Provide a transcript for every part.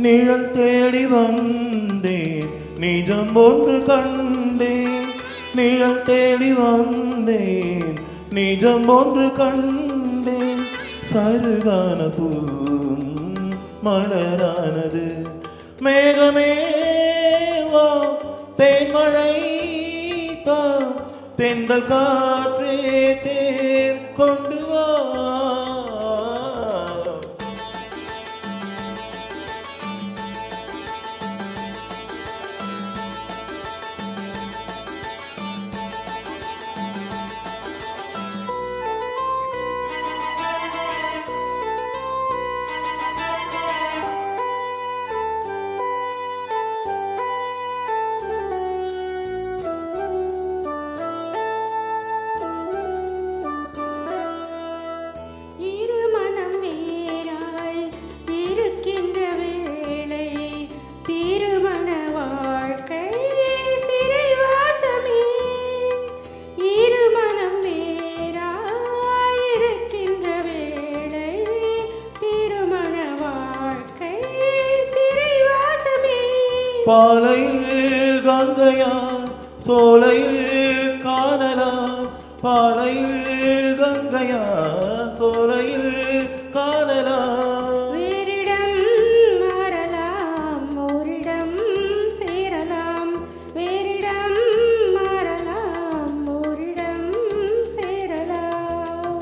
நிழல் தேடி வந்தேன், நிஜம் ஒன்று கண்டேன். நிழல் தேடி வந்தேன், நிஜம் ஒன்று கண்டேன். சருகான பூவும் மலரானது. மேகமே வா, தேன்மழை தா, தென்றல் காற்றே தேர் கொண்டு வா. பாலையில் கங்கையா, சோலையில் காணலா. பாலையில் கங்கையா, சோலையில் காணலா. வேறிடம் மாறலாம், ஓரிடம் சேரலாம். வேறிடம் மாறலாம், ஓரிடம் சேரலாம்.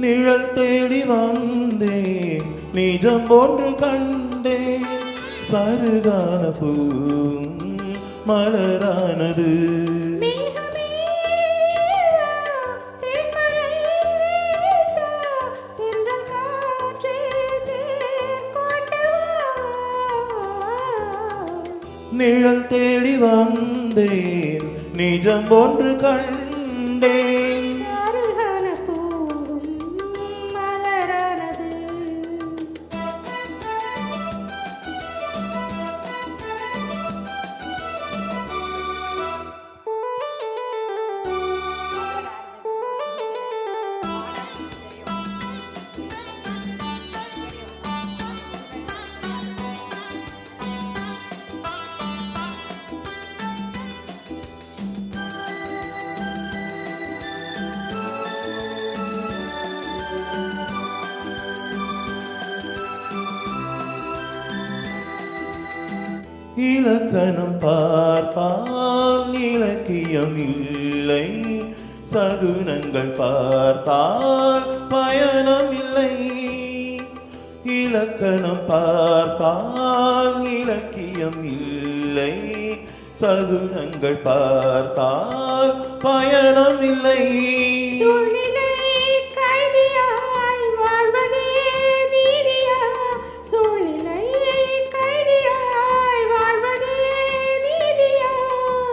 நிழல் தேடி வந்தேன், நிஜம் ஒன்று கண்டேன். சருகான பூவும் மலரானது. நிழல் தேடி வந்தேன், நிஜம் ஒன்று கண்டேன். இலக்கணம் பார்த்தால் இலக்கியம் இல்லை, சகுனங்கள் பார்த்தால் பயணம் இல்லை. இலக்கணம் பார்த்தால் இலக்கியம் இல்லை, சகுனங்கள் பார்த்தால் பயணம் இல்லை.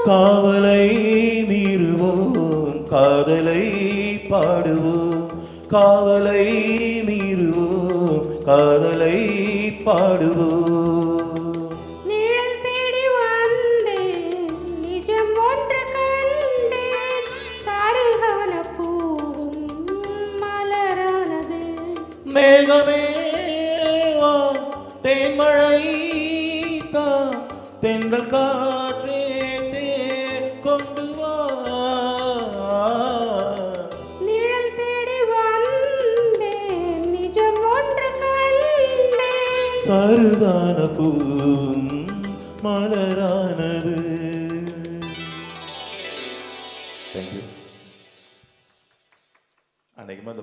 காவலை மீறுவோம், காதலை பாடுவோம். காவலை மீறுவோம், காதலை பாடுவோம். நிழல் தேடி வந்தேன், நிஜம் ஒன்று கண்டேன். சருகான பூவும் மலரானது. மேகமே வா, தேன்மழை தா, தென்றல் காற்றே கொண்டு வா. நிழல் தேடி வந்தேன், நிஜம் ஒன்று கண்டேன். சருகான பூவும் மலரானது. தேங்க்யூ. அன்னைக்குமே